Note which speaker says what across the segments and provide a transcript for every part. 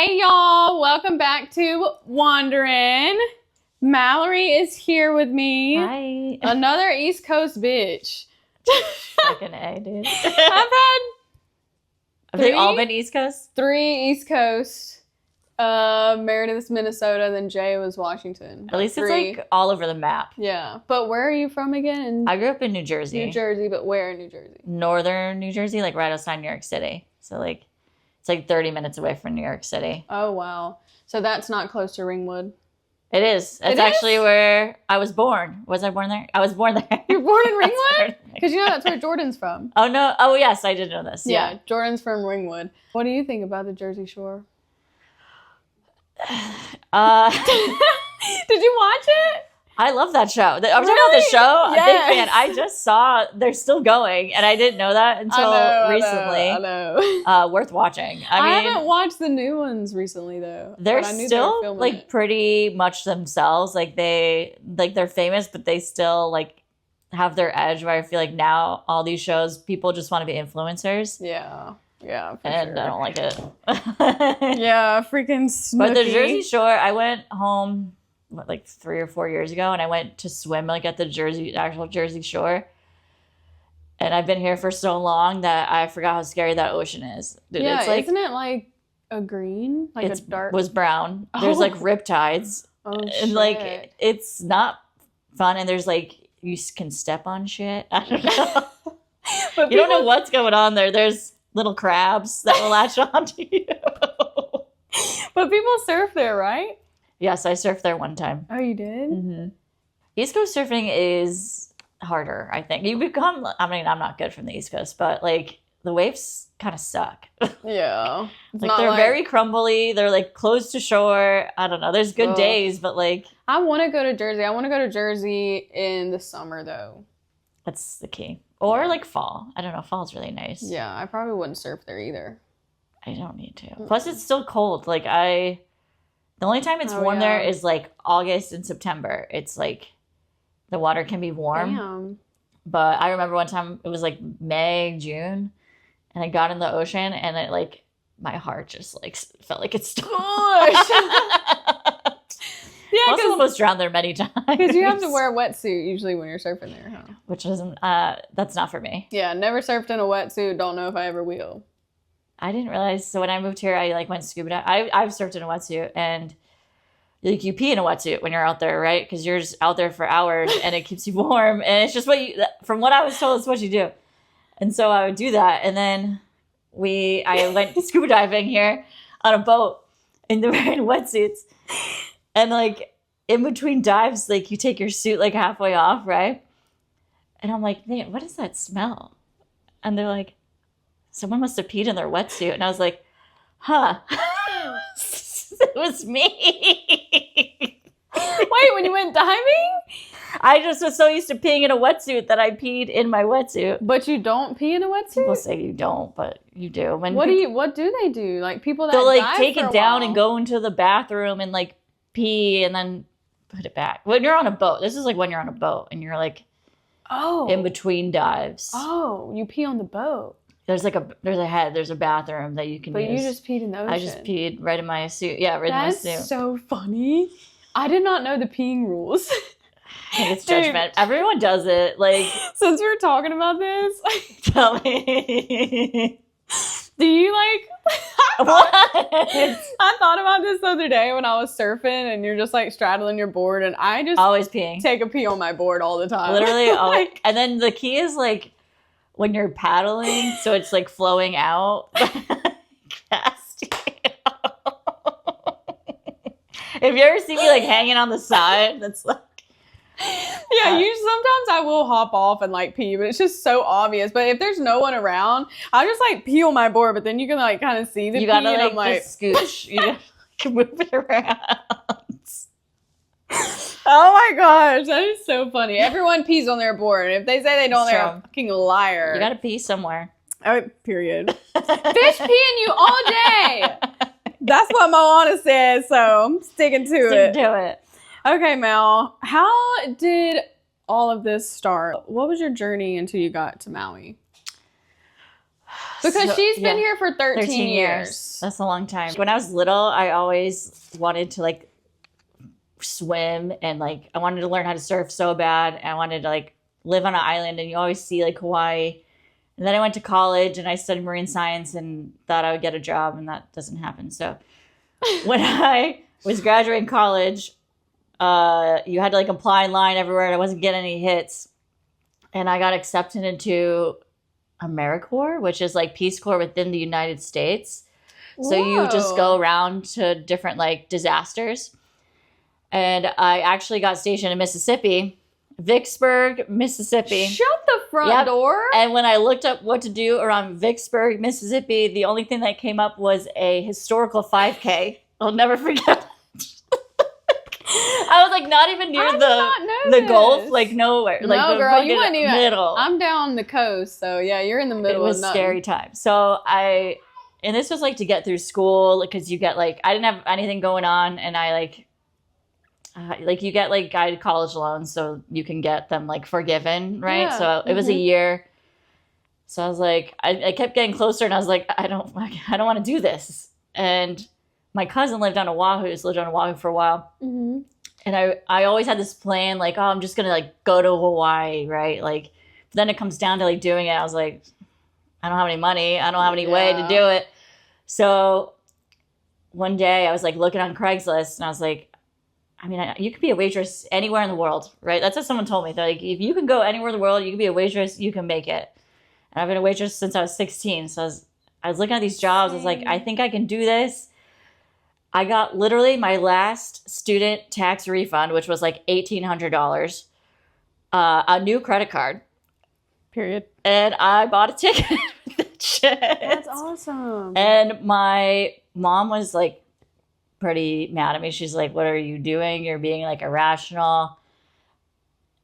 Speaker 1: Hey y'all, welcome back to Wanderin'. Mallorie is here with me.
Speaker 2: Hi.
Speaker 1: Another East Coast bitch.
Speaker 2: Fucking A, dude.
Speaker 1: I've had
Speaker 2: Have they all been East Coast?
Speaker 1: 3 East Coast. Meredith's Minnesota, then Jay was Washington.
Speaker 2: At least
Speaker 1: 3.
Speaker 2: it's like all over the map.
Speaker 1: Yeah. But where are you from again?
Speaker 2: I grew up in New Jersey.
Speaker 1: New Jersey, but where in New Jersey?
Speaker 2: Northern New Jersey, like right outside New York City. So like it's like 30 minutes away from New York City.
Speaker 1: Oh, wow. So that's not close to Ringwood.
Speaker 2: It is. It's actually where I was born. Was I born there? I was born there.
Speaker 1: You were born in Ringwood? Because you know that's where Jordan's from.
Speaker 2: Oh, no. Oh, yes. I did know this. Yeah.
Speaker 1: Jordan's from Ringwood. What do you think about the Jersey Shore? Did you watch it?
Speaker 2: I love that show. I'm talking about the show.
Speaker 1: Yes.
Speaker 2: A big fan. I just saw they're still going, and I didn't know that until recently.
Speaker 1: I know.
Speaker 2: Worth watching.
Speaker 1: I haven't watched the new ones recently though.
Speaker 2: They're still like pretty much themselves. Like they're famous, but they still like have their edge. Where I feel like now all these shows, people just want to be influencers.
Speaker 1: Yeah. Yeah,
Speaker 2: and I don't like it.
Speaker 1: Yeah, freaking Snooki.
Speaker 2: But the Jersey Shore, I went home like 3 or 4 years ago, and I went to swim like at the actual Jersey Shore. And I've been here for so long that I forgot how scary that ocean is. Dude,
Speaker 1: yeah,
Speaker 2: it's like,
Speaker 1: isn't it like a green, like a dark?
Speaker 2: Was brown. There's like riptides, and like it's not fun. And there's like you can step on shit. I don't know. But you don't know what's going on there. There's little crabs that will latch onto you.
Speaker 1: But people surf there, right?
Speaker 2: Yes, I surfed there one time.
Speaker 1: Oh, you did?
Speaker 2: Mm-hmm. East Coast surfing is harder, I think. I'm not good from the East Coast, but like the waves kind of suck.
Speaker 1: Yeah.
Speaker 2: Like they're very crumbly. They're like close to shore. I don't know. There's good days, but like.
Speaker 1: I want to go to Jersey. I want to go to Jersey in the summer though.
Speaker 2: That's the key. Or like fall. I don't know. Fall's really nice.
Speaker 1: Yeah, I probably wouldn't surf there either.
Speaker 2: I don't need to. Plus, it's still cold. Like the only time it's warm there is like August and September. It's like the water can be warm. Damn. But I remember one time it was like May, June, and I got in the ocean and it like my heart just like felt like it stopped. Yeah, I almost drowned there many times.
Speaker 1: Because you have to wear a wetsuit usually when you're surfing there, huh?
Speaker 2: Which isn't, that's not for me.
Speaker 1: Yeah, never surfed in a wetsuit. Don't know if I ever will.
Speaker 2: I didn't realize. So when I moved here, I like went scuba diving. I've surfed in a wetsuit, and like you pee in a wetsuit when you're out there, right? Because you're just out there for hours and it keeps you warm. And it's just from what I was told, it's what you do. And so I would do that. And then I went scuba diving here on a boat and they're wearing wetsuits. And like in between dives, like you take your suit like halfway off, right? And I'm like, man, what is that smell? And they're like, someone must have peed in their wetsuit. And I was like, huh. It was me.
Speaker 1: Wait, when you went diving?
Speaker 2: I just was so used to peeing in a wetsuit that I peed in my wetsuit.
Speaker 1: But you don't pee in a wetsuit?
Speaker 2: People say you don't, but you do.
Speaker 1: What do they do? Like people that
Speaker 2: they'll like
Speaker 1: dive
Speaker 2: take
Speaker 1: for
Speaker 2: it down and go into the bathroom and like pee and then put it back. When you're on a boat, this is like when you're on a boat and you're like in between dives.
Speaker 1: Oh, you pee on the boat.
Speaker 2: There's a bathroom that you can use.
Speaker 1: But you just peed in the ocean.
Speaker 2: I just peed right in my suit. Yeah, right in my suit.
Speaker 1: That's so funny. I did not know the peeing rules.
Speaker 2: I think it's judgment. Everyone does it. Like,
Speaker 1: since we're talking about this,
Speaker 2: tell me.
Speaker 1: Do you like?
Speaker 2: What?
Speaker 1: I thought about this the other day when I was surfing, and you're just like straddling your board, and I just
Speaker 2: always peeing.
Speaker 1: Take a pee on my board all the time.
Speaker 2: Literally, and then the key is like when you're paddling, so it's like flowing out. If you ever see me like hanging on the side, that's like.
Speaker 1: Yeah, sometimes I will hop off and like pee, but it's just so obvious. But if there's no one around, I'll just like pee on my board, but then you can like kind of see the pee.
Speaker 2: You gotta
Speaker 1: and
Speaker 2: like just scooch. You gotta move it around.
Speaker 1: Oh my gosh, that is so funny. Everyone pees on their board. If they say they don't, they're a fucking liar.
Speaker 2: You gotta pee somewhere.
Speaker 1: Oh, period. Fish peeing you all day. That's what Moana says, so I'm sticking to it.
Speaker 2: Stick to it.
Speaker 1: Okay, Mel, how did all of this start? What was your journey until you got to Maui? Because she's been here for 13 years.
Speaker 2: That's a long time. When I was little, I always wanted to like swim and like I wanted to learn how to surf so bad. I wanted to like live on an island, and you always see like Hawaii. And then I went to college and I studied marine science and thought I would get a job, and that doesn't happen. So when I was graduating college, you had to like apply in line everywhere, and I wasn't getting any hits. And I got accepted into AmeriCorps, which is like Peace Corps within the United States. So you just go around to different like disasters. And I actually got stationed in Mississippi, Vicksburg, Mississippi.
Speaker 1: Shut the front door.
Speaker 2: And when I looked up what to do around Vicksburg, Mississippi, the only thing that came up was a historical 5K. I'll never forget. I was like not even near the Gulf, like nowhere. Like
Speaker 1: no, girl, you weren't even
Speaker 2: middle.
Speaker 1: I'm down the coast, so yeah, you're in the middle.
Speaker 2: It was
Speaker 1: of
Speaker 2: scary time. So and this was like to get through school because you get like I didn't have anything going on, and I like you get like guided college loans, so you can get them like forgiven, right?
Speaker 1: Yeah.
Speaker 2: So it was a year. So I was like, I kept getting closer, and I was like, I don't want to do this. And my cousin lived on Oahu for a while.
Speaker 1: Mm-hmm.
Speaker 2: And I always had this plan, like, oh, I'm just going to, like, go to Hawaii, right? Like, then it comes down to, like, doing it. I was like, I don't have any money. I don't have any way to do it. So one day I was, like, looking on Craigslist, and I was like, I mean, you could be a waitress anywhere in the world, right? That's what someone told me. They're like, if you can go anywhere in the world, you can be a waitress, you can make it. And I've been a waitress since I was 16. So I was looking at these jobs. I was like, I think I can do this. I got literally my last student tax refund, which was like $1,800, a new credit card.
Speaker 1: Period.
Speaker 2: And I bought a ticket with that shit.
Speaker 1: That's awesome.
Speaker 2: And my mom was like pretty mad at me. She's like, what are you doing? You're being like irrational.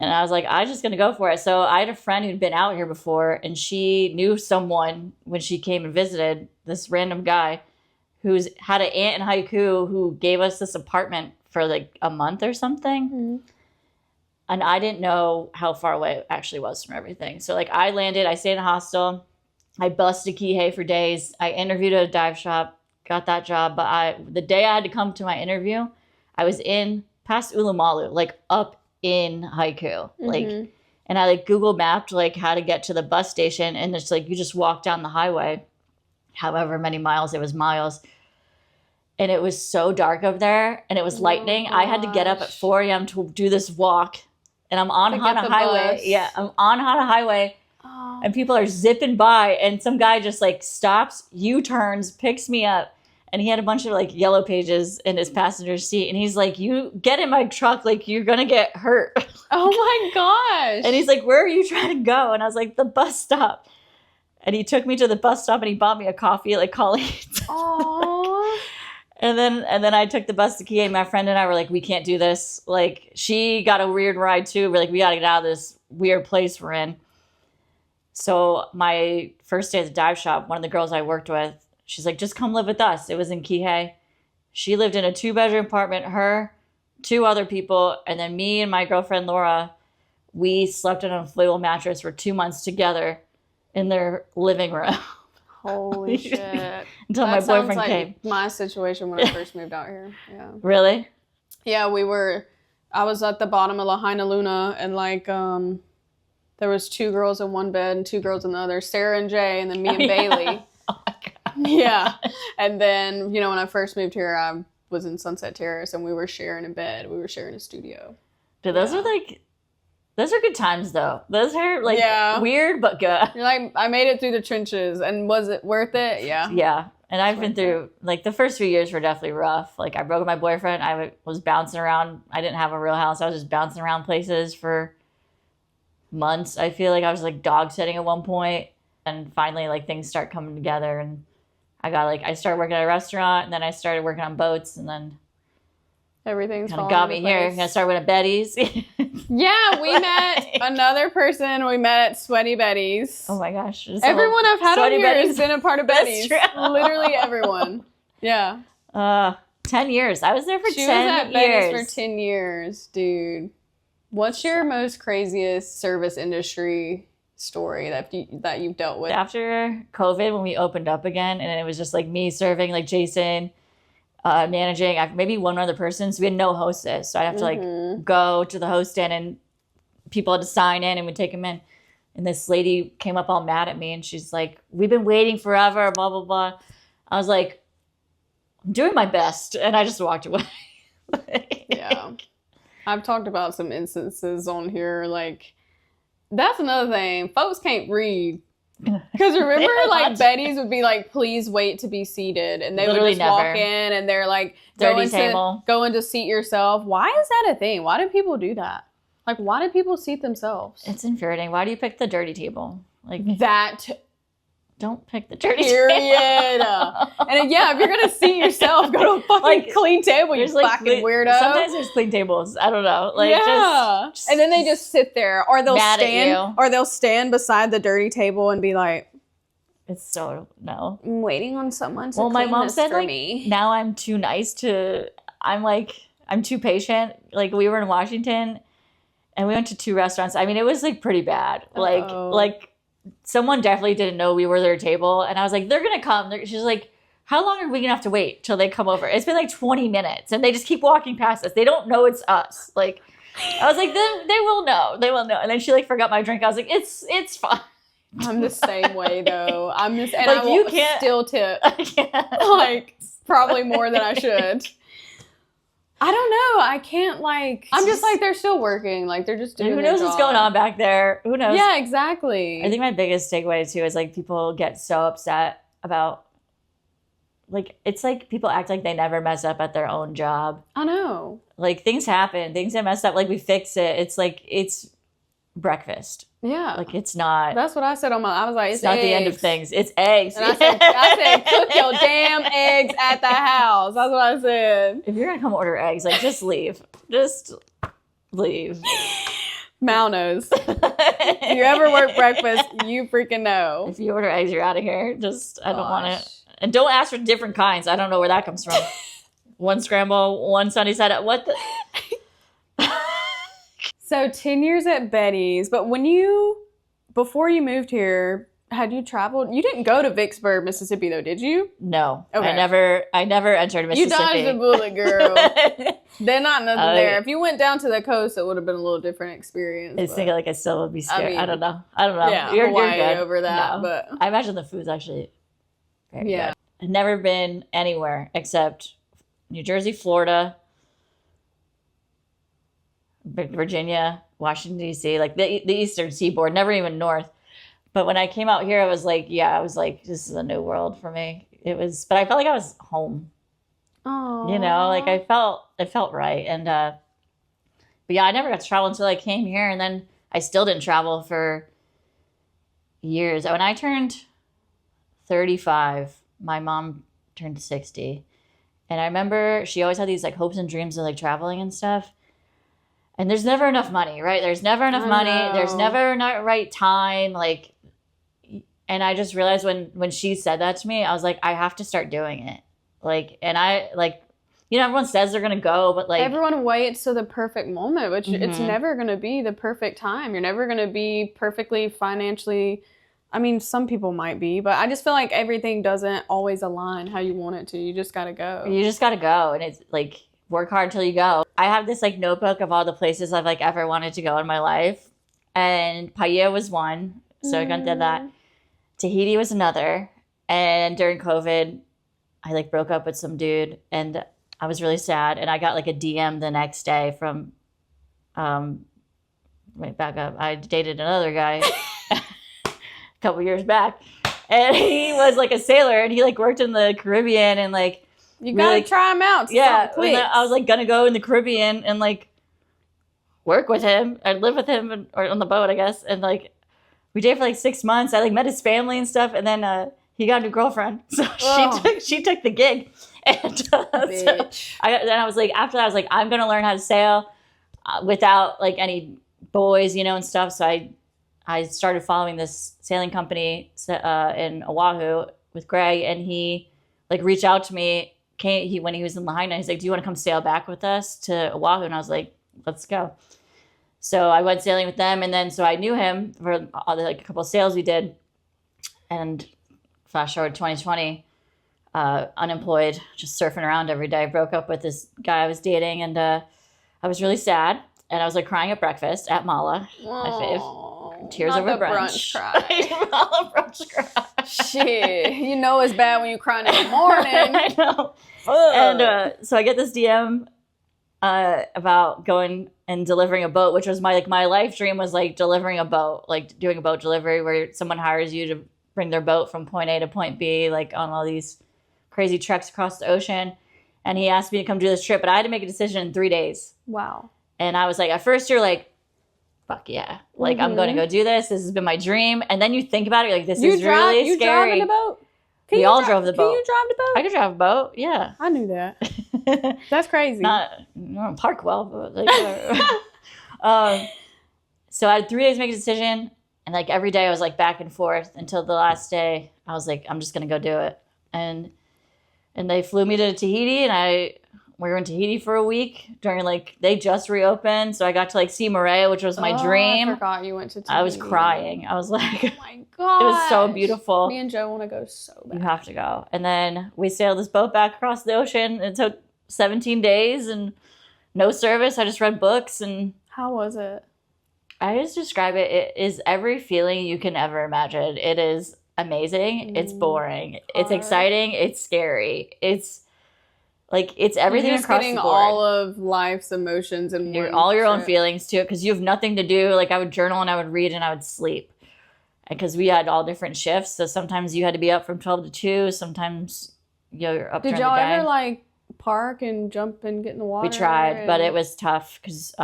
Speaker 2: And I was like, I'm just going to go for it. So I had a friend who'd been out here before, and she knew someone when she came and visited, this random guy who's had an aunt in Haiku who gave us this apartment for like a month or something. Mm-hmm. And I didn't know how far away it actually was from everything. So like I landed, I stayed in a hostel. I busted Kihei for days. I interviewed at a dive shop, got that job. But the day I had to come to my interview, I was in past Ulumalu, like up in Haiku. Mm-hmm. Like, and I like Google mapped like how to get to the bus station. And it's like, you just walk down the highway. However many miles, it was miles. And it was so dark up there, and it was lightning. I had to get up at 4 a.m. to do this walk, and I'm on Hana Highway. Bus. Yeah, I'm on Hana Highway, and people are zipping by, and some guy just like stops, U-turns, picks me up, and he had a bunch of like yellow pages in his passenger seat, and he's like, you get in my truck, like you're gonna get hurt.
Speaker 1: Oh my gosh.
Speaker 2: And he's like, where are you trying to go? And I was like, the bus stop. And he took me to the bus stop, and he bought me a coffee at like Colleen's.
Speaker 1: Aww.
Speaker 2: And then I took the bus to Kihei. My friend and I were like, we can't do this. Like, she got a weird ride too. We're like, we got to get out of this weird place we're in. So my first day at the dive shop, one of the girls I worked with, she's like, just come live with us. It was in Kihei. She lived in a 2-bedroom apartment, her, 2 other people, and then me and my girlfriend Laura, we slept on an inflatable mattress for 2 months together in their living room.
Speaker 1: Holy shit.
Speaker 2: Until my boyfriend came.
Speaker 1: My situation when I first moved out here. Yeah.
Speaker 2: Really?
Speaker 1: Yeah, I was at the bottom of Lahaina Luna, and like there was 2 girls in one bed and 2 girls in the other, Sarah and Jay, and then me and Bailey.
Speaker 2: Oh my God.
Speaker 1: Yeah. And then, when I first moved here, I was in Sunset Terrace, and we were sharing a bed. We were sharing a studio.
Speaker 2: Dude, those are good times, though. Those are, like, weird, but good.
Speaker 1: You're like, I made it through the trenches, and was it worth it? Yeah.
Speaker 2: Yeah. And I've been through, like, the first few years were definitely rough. Like, I broke up my boyfriend. I was bouncing around. I didn't have a real house. I was just bouncing around places for months. I feel like I was, like, dog sitting at one point. And finally, like, things start coming together. And I started working at a restaurant, and then I started working on boats, and then
Speaker 1: everything's
Speaker 2: kind of got me here. I started with Betty's.
Speaker 1: Yeah, we met another person. We met at Sweaty Betty's.
Speaker 2: Oh my gosh.
Speaker 1: Everyone I've had on here has been a part of Betty's. Literally everyone. Yeah.
Speaker 2: 10 years. I was there for 10 years.
Speaker 1: She was at Betty's for 10 years, dude. What's your most craziest service industry story that you've dealt with?
Speaker 2: After COVID, when we opened up again, and it was just like me serving, like Jason managing, maybe one other person. So we had no hostess. So I'd have to like go to the host stand, and people had to sign in, and we'd take them in. And this lady came up all mad at me, and she's like, "We've been waiting forever, blah, blah, blah." I was like, "I'm doing my best." And I just walked away.
Speaker 1: Yeah. I've talked about some instances on here. Like, that's another thing. Folks can't read. Because remember, like, Betty's would be like, "Please wait to be seated." And they
Speaker 2: Literally
Speaker 1: would just walk in, and they're like, go into seat yourself. Why is that a thing? Why do people do that? Like, why do people seat themselves?
Speaker 2: It's infuriating. Why do you pick the dirty table? Like
Speaker 1: that.
Speaker 2: Don't pick the dirty
Speaker 1: Period.
Speaker 2: table.
Speaker 1: And yeah, if you're going to seat yourself, go to a fucking
Speaker 2: like,
Speaker 1: clean table, you fucking weirdo.
Speaker 2: Sometimes there's clean tables. I don't know. Like,
Speaker 1: yeah.
Speaker 2: just
Speaker 1: and then they just sit there, or they'll stand beside the dirty table and be like,
Speaker 2: it's so, no.
Speaker 1: "I'm waiting on someone to
Speaker 2: well, my
Speaker 1: clean
Speaker 2: mom
Speaker 1: this
Speaker 2: said,
Speaker 1: for
Speaker 2: like,
Speaker 1: me."
Speaker 2: Now I'm too nice to, I'm too patient. Like, we were in Washington, and we went to 2 restaurants. I mean, it was, like, pretty bad. Like, someone definitely didn't know we were their table. And I was like, "They're going to come." She's like, "How long are we going to have to wait till they come over?" It's been like 20 minutes, and they just keep walking past us. They don't know it's us. Like, I was like, they will know. They will know. And then she, like, forgot my drink. I was like, it's fine.
Speaker 1: I'm the same way, though. And like, I
Speaker 2: you can't
Speaker 1: still tip. Like, probably more than I should. I don't know. I can't, like... I'm just like, they're still working. Like, they're just doing
Speaker 2: Who knows what's going on back there? Who knows?
Speaker 1: Yeah, exactly.
Speaker 2: I think my biggest takeaway, too, is, like, people get so upset about... Like, it's like people act like they never mess up at their own job.
Speaker 1: I know.
Speaker 2: Like, things happen. Things get messed up. Like, we fix it. It's like, it's breakfast.
Speaker 1: Yeah.
Speaker 2: Like, it's not...
Speaker 1: That's what I said on I was like, it's
Speaker 2: not
Speaker 1: eggs.
Speaker 2: the end of things. It's eggs.
Speaker 1: And I said, "Cook your damn eggs at the house." That's what I said.
Speaker 2: If you're going to come order eggs, like, just leave. Just leave.
Speaker 1: Mal knows. If you ever work breakfast, you freaking know.
Speaker 2: If you order eggs, you're out of here. Just, I don't want it. And don't ask for different kinds. I don't know where that comes from. One scramble, one sunny side up. What the...
Speaker 1: So 10 years at Betty's, but before you moved here, had you traveled? You didn't go to Vicksburg, Mississippi, though, did you?
Speaker 2: No.
Speaker 1: Okay.
Speaker 2: I never entered Mississippi.
Speaker 1: You dodged a bullet, girl. They're not nothing there. If you went down to the coast, it would have been a little different experience.
Speaker 2: I think like I still would be scared.
Speaker 1: I mean,
Speaker 2: I don't know.
Speaker 1: Yeah,
Speaker 2: you're
Speaker 1: good
Speaker 2: over
Speaker 1: that.
Speaker 2: No.
Speaker 1: But
Speaker 2: I imagine the food's actually very
Speaker 1: yeah.
Speaker 2: good. I've never been anywhere except New Jersey, Florida, Virginia, Washington, D.C., like the Eastern Seaboard, never even north. But when I came out here, I was like, this is a new world for me. But I felt like I was home.
Speaker 1: Oh,
Speaker 2: you know, like it felt right. And, but yeah, I never got to travel until I came here. And then I still didn't travel for years. When I turned 35, my mom turned 60. And I remember she always had these like hopes and dreams of like traveling and stuff. And there's never enough money, right? There's never enough money. There's never enough right time. Like, and I just realized when she said that to me, I was like, I have to start doing it. Like, and I like, you know, everyone says they're going to go, but like.
Speaker 1: Everyone waits to the perfect moment, which it's never going to be the perfect time. You're never going to be perfectly financially. I mean, some people might be, but I just feel like everything doesn't always align how you want it to. You just got to go.
Speaker 2: You just got to go. And it's like, work hard till you go. I have this like notebook of all the places I've like ever wanted to go in my life. And Paia was one. So I did that. Tahiti was another. And during COVID, I like broke up with some dude and I was really sad. And I got like a DM the next day from, wait, back up. I dated another guy a couple years back. And he was like a sailor and he like worked in the Caribbean and like,
Speaker 1: you gotta like, try him out.
Speaker 2: Yeah, I was like gonna go in the Caribbean and like work with him or live with him or on the boat, I guess. And like we dated for like 6 months. I like met his family and stuff, and then he got a new girlfriend, so she took the gig. And so I was like, after that, I was like, I'm gonna learn how to sail without like any boys, you know, and stuff. So I started following this sailing company in Oahu with Greg, and he like reached out to me. When he was in Lahaina, he's like, "Do you want to come sail back with us to Oahu?" And I was like, "Let's go." So I went sailing with them, and then so I knew him for all the, like a couple of sails we did, and flash forward 2020, unemployed, just surfing around every day. Broke up with this guy I was dating, and I was really sad, and I was like crying at breakfast at Mala, my fave. Tears
Speaker 1: not
Speaker 2: over
Speaker 1: the
Speaker 2: brunch.
Speaker 1: Mala
Speaker 2: brunch cry.
Speaker 1: Shit, you know it's bad when you crying in the morning.
Speaker 2: I know. And so I get this DM about going and delivering a boat, which was my life dream, was like delivering a boat, like doing a boat delivery where someone hires you to bring their boat from point A to point B, like on all these crazy treks across the ocean. And he asked me to come do this trip, but I had to make a decision in 3 days.
Speaker 1: Wow.
Speaker 2: And I was like, at first you're like, fuck yeah, like I'm going to go do this. This has been my dream. And then you think about it, you're like, this is really
Speaker 1: you
Speaker 2: scary.
Speaker 1: You driving the boat?
Speaker 2: We all drove the boat.
Speaker 1: Can you drive the boat?
Speaker 2: I could drive a boat, yeah.
Speaker 1: I knew that. That's crazy.
Speaker 2: Not park well, but like, so I had 3 days to make a decision, and like every day I was like back and forth until the last day. I was like, I'm just gonna go do it, and they flew me to Tahiti, and we were in Tahiti for a week during like they just reopened, so I got to like see Moorea, which was my dream.
Speaker 1: I forgot you went to Tahiti.
Speaker 2: I was crying. I was like,
Speaker 1: oh my god,
Speaker 2: it was so beautiful.
Speaker 1: Me and Joe want to go so bad.
Speaker 2: You have to go. And then we sailed this boat back across the ocean. It took 17 days and no service. I just read books. And
Speaker 1: how was it?
Speaker 2: I just describe it. It is every feeling you can ever imagine. It is amazing. It's boring. It's exciting. It's scary. It's like it's everything
Speaker 1: You're just
Speaker 2: across
Speaker 1: getting
Speaker 2: the board.
Speaker 1: all of life's emotions and
Speaker 2: all your own feelings too, because you have nothing to do. Like I would journal and I would read and I would sleep, because we had all different shifts. So sometimes you had to be up from 12 to 2. Sometimes you're up.
Speaker 1: Did y'all ever like park and jump and get in the water?
Speaker 2: We tried, but it was tough because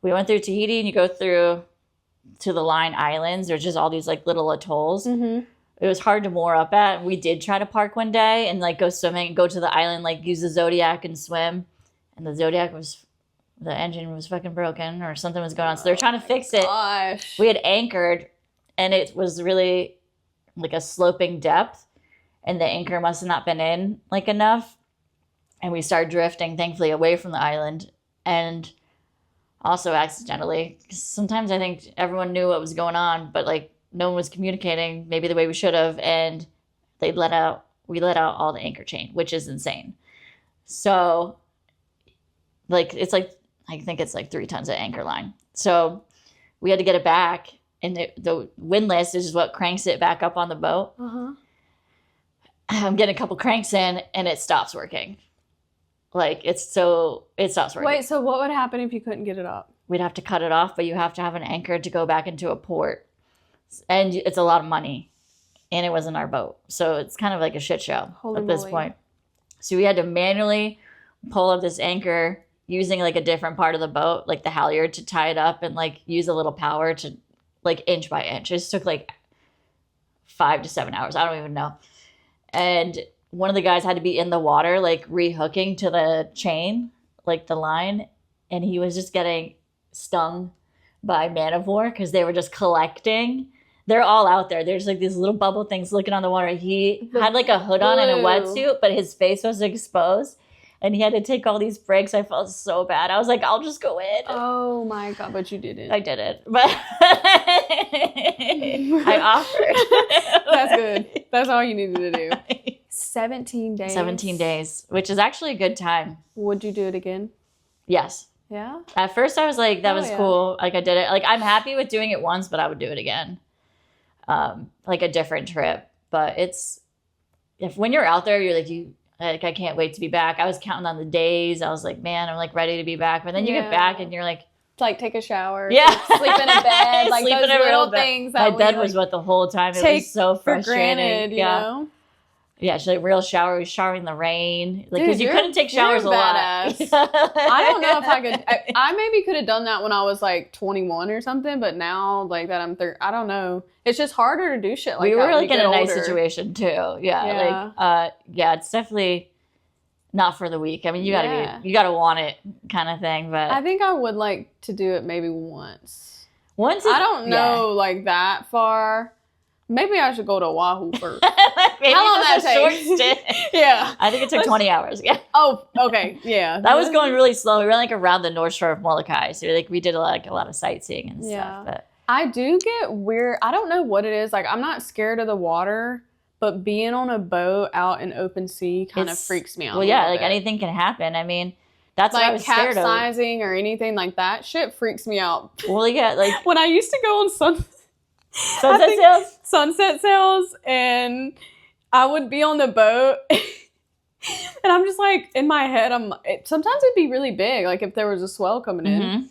Speaker 2: we went through Tahiti, and you go through to the Line Islands. There's just all these like little atolls. Mm-hmm. It was hard to moor up at. We did try to park one day and like go swimming and go to the island, like use the Zodiac and swim. And the Zodiac the engine was fucking broken or something was going on. So they're trying to fix it.
Speaker 1: Gosh.
Speaker 2: We had anchored, and it was really like a sloping depth, and the anchor must have not been in like enough. And we started drifting, thankfully, away from the island. And also accidentally, 'cause sometimes I think everyone knew what was going on, but like no one was communicating maybe the way we should have, and we let out all the anchor chain, which is insane. So like it's like I think it's like 3 tons of anchor line. So we had to get it back, and the windlass is what cranks it back up on the boat. I'm getting a couple cranks in, and it stops working. Like it stops working.
Speaker 1: Wait, so what would happen if you couldn't get it up?
Speaker 2: We'd have to cut it off, but you have to have an anchor to go back into a port. And it's a lot of money, and it wasn't our boat. So it's kind of like a shit show at this point. So we had to manually pull up this anchor using like a different part of the boat, like the halyard, to tie it up and like use a little power to like inch by inch. It just took like 5 to 7 hours. I don't even know. And one of the guys had to be in the water, like rehooking to the chain, like the line. And he was just getting stung by man of war because they were just collecting. They're all out there. There's like these little bubble things looking on the water. He had like a hood on and a wetsuit, but his face was exposed. And he had to take all these breaks. I felt so bad. I was like, I'll just go in.
Speaker 1: Oh my God, but you didn't.
Speaker 2: I didn't. But I offered.
Speaker 1: That's good. That's all you needed to do. 17 days.
Speaker 2: 17 days, which is actually a good time.
Speaker 1: Would you do it again?
Speaker 2: Yes.
Speaker 1: Yeah?
Speaker 2: At first I was like, that was cool. Like I did it. Like I'm happy with doing it once, but I would do it again. Like a different trip. But when you're out there, you're like, I can't wait to be back. I was counting on the days. I was like, man, I'm like ready to be back. But then you get back and you're like,
Speaker 1: like take a shower.
Speaker 2: Yeah.
Speaker 1: Sleep in a bed. Like
Speaker 2: sleep
Speaker 1: those
Speaker 2: in a
Speaker 1: little
Speaker 2: bed.
Speaker 1: things that
Speaker 2: my bed was what the whole time. It was so frustrating.
Speaker 1: For granted, you know?
Speaker 2: Yeah, she's like real shower. We showering in the rain. Like, because you couldn't take
Speaker 1: you're
Speaker 2: showers a lot.
Speaker 1: I don't know if I could. I maybe could have done that when I was like 21 or something, but now like that I'm 30, I don't know. It's just harder to do shit like that.
Speaker 2: We were like in a nice situation too. Yeah. Like, it's definitely not for the week. I mean, you gotta want it kind of thing. But
Speaker 1: I think I would like to do it maybe once.
Speaker 2: I
Speaker 1: don't know like that far. Maybe I should go to Oahu first.
Speaker 2: Maybe
Speaker 1: How long
Speaker 2: just
Speaker 1: that
Speaker 2: a short
Speaker 1: take?
Speaker 2: stint.
Speaker 1: Yeah.
Speaker 2: I think it took 20 hours. Yeah.
Speaker 1: Oh, okay. Yeah.
Speaker 2: That was going really slow. We were like around the North Shore of Molokai. So like we did a lot of sightseeing and stuff. But
Speaker 1: I do get weird. I don't know what it is. Like, I'm not scared of the water, but being on a boat out in open sea kind of freaks me out.
Speaker 2: Well, yeah, like anything can happen. I mean, that's
Speaker 1: like
Speaker 2: what I was scared of.
Speaker 1: capsizing or anything like that. Shit freaks me out.
Speaker 2: Well, yeah, like
Speaker 1: when I used to go on sunset sails, and I would be on the boat, and I'm just like in my head. Sometimes it'd be really big, like if there was a swell coming in.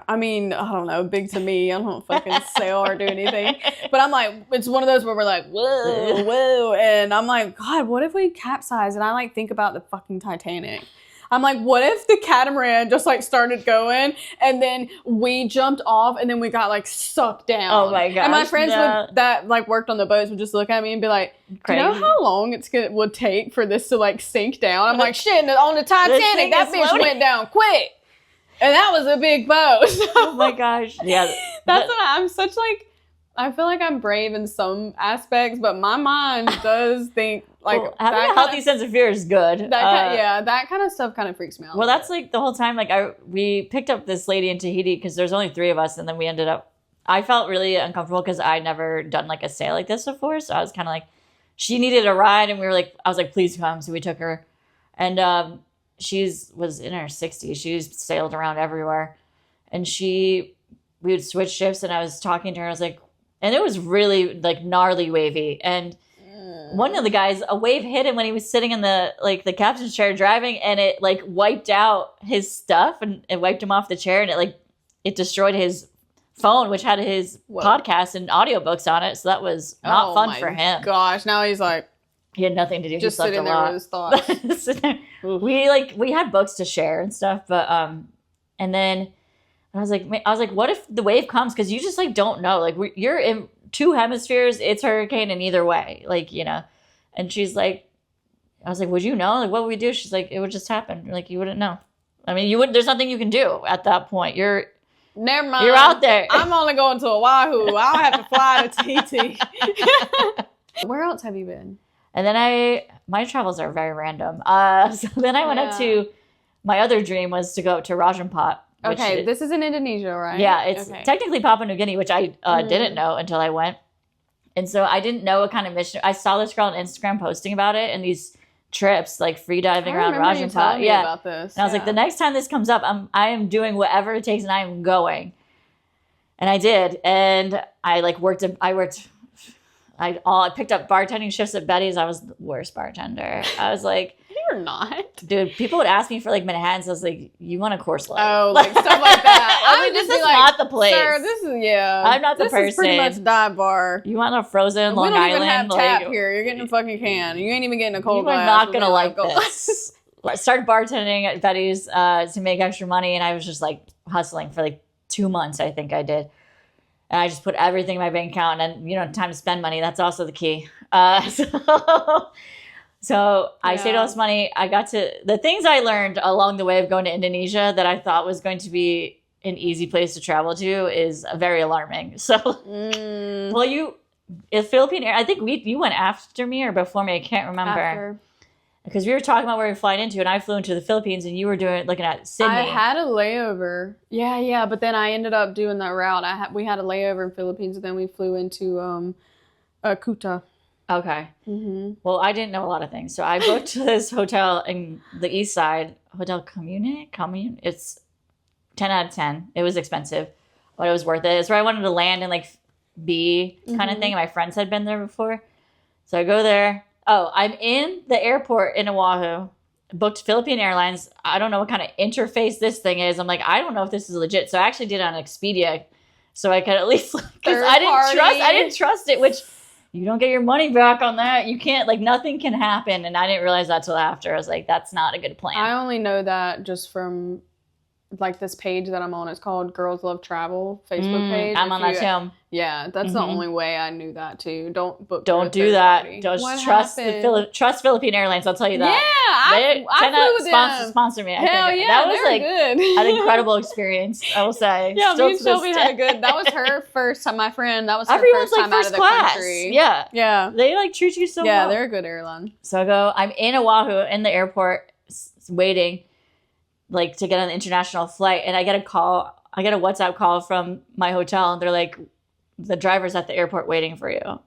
Speaker 1: I mean, I don't know, big to me. I don't fucking sail or do anything. But I'm like, it's one of those where we're like, whoa, whoa. And I'm like, God, what if we capsize? And I like think about the fucking Titanic. I'm like, what if the catamaran just like started going and then we jumped off and then we got like sucked down?
Speaker 2: Oh my gosh.
Speaker 1: And my friends that like worked on the boats would just look at me and be like, do you know how long would take for this to like sink down? I'm like, shit, on the Titanic, that bitch went down quick. And that was a big boat.
Speaker 2: Oh my gosh. Yeah.
Speaker 1: That's what I'm such like, I feel like I'm brave in some aspects, but my mind does think like
Speaker 2: having a healthy sense of fear is good.
Speaker 1: That kind of stuff kind of freaks me out.
Speaker 2: Well, that's like the whole time. Like we picked up this lady in Tahiti because there's only 3 of us, and then we ended up. I felt really uncomfortable because I'd never done like a sail like this before, so I was kind of like, she needed a ride, and we were like, I was like, please come, so we took her, and was in her 60s. She's sailed around everywhere, and we would switch shifts, and I was talking to her. I was like, and it was really like gnarly wavy, and one of the guys, a wave hit him when he was sitting in the captain's chair driving, and it like wiped out his stuff, and it wiped him off the chair, and it destroyed his phone, which had his podcast and audiobooks on it. So that was not fun for him.
Speaker 1: Gosh, now he's like,
Speaker 2: he had nothing to do.
Speaker 1: Just sitting there with his thoughts.
Speaker 2: we had books to share and stuff, but and then I was like, what if the wave comes? Because you just like don't know. Like you're in 2 hemispheres. It's hurricane in either way. Like, you know. And she's like, I was like, would you know? Like, what would we do? She's like, it would just happen. Like, you wouldn't know. I mean, there's nothing you can do at that point.
Speaker 1: Never mind.
Speaker 2: You're out there.
Speaker 1: I'm only going to Oahu. I'll have to fly to TT. Where else have you been?
Speaker 2: And then my travels are very random. So then I went up to, my other dream was to go to Rajampot.
Speaker 1: Okay, this is in Indonesia, right?
Speaker 2: Yeah, it's technically Papua New Guinea, which I didn't know until I went. And so I didn't know what kind of mission. I saw this girl on Instagram posting about it and these trips, like free diving around Rajampot.
Speaker 1: Yeah, about this.
Speaker 2: And I was like, the next time this comes up, I am doing whatever it takes, and I am going. And I did, and I picked up bartending shifts at Betty's. I was the worst bartender. I was like,
Speaker 1: you're not.
Speaker 2: Dude, people would ask me for like Manhattans. I was like, you want a course load?
Speaker 1: Oh, like stuff like that.
Speaker 2: This is not the place.
Speaker 1: Sir, this is,
Speaker 2: I'm not the person.
Speaker 1: This is pretty much dive bar.
Speaker 2: You want a frozen Long Island?
Speaker 1: We don't even have tap here. You're getting a fucking can. You ain't even getting a cold glass.
Speaker 2: You are not going to like this. I started bartending at Betty's to make extra money, and I was just like hustling for like 2 months, I think I did. And I just put everything in my bank account, and time to spend money. That's also the key. So I saved all this money. I got to the things I learned along the way of going to Indonesia that I thought was going to be an easy place to travel to is very alarming. So, Philippine Air. I think you went after me or before me. I can't remember.
Speaker 1: After.
Speaker 2: Because we were talking about where we were flying into, and I flew into the Philippines, and you were looking at Sydney.
Speaker 1: I had a layover. Yeah, but then I ended up doing that route. We had a layover in Philippines, and then we flew into Kuta.
Speaker 2: Okay.
Speaker 1: Mm-hmm.
Speaker 2: Well, I didn't know a lot of things, so I booked this hotel in the east side, Hotel Commune. It's 10 out of 10. It was expensive, but it was worth it. It's where I wanted to land and like be kind of thing. My friends had been there before, so I go there. Oh, I'm in the airport in Oahu, booked Philippine Airlines. I don't know what kind of interface this thing is. I'm like, I don't know if this is legit. So I actually did it on Expedia, so I could at least, because I didn't trust it, which you don't get your money back on that. You can't, like, nothing can happen. And I didn't realize that till after. I was like, that's not a good plan.
Speaker 1: I only know that just from like this page that I'm on. It's called Girls Love Travel Facebook page.
Speaker 2: I'm on that too.
Speaker 1: Yeah, that's the only way I knew that too. Don't book.
Speaker 2: Don't do that. Just trust trust Philippine Airlines. I'll tell you that.
Speaker 1: Yeah, I flew with them.
Speaker 2: Sponsor me.
Speaker 1: Hell yeah,
Speaker 2: that was like
Speaker 1: good.
Speaker 2: an incredible experience. I will say.
Speaker 1: Yeah, me and Shelby had a good. That was her first time. My friend. That was her
Speaker 2: Everyone's
Speaker 1: first time
Speaker 2: first
Speaker 1: out of the
Speaker 2: class.
Speaker 1: country.
Speaker 2: Yeah,
Speaker 1: yeah.
Speaker 2: They like treat you so well.
Speaker 1: Yeah, they're a good airline.
Speaker 2: So I'm in Oahu in the airport waiting, like to get on the international flight, and I get a WhatsApp call from my hotel, and they're like, the driver's at the airport waiting for you.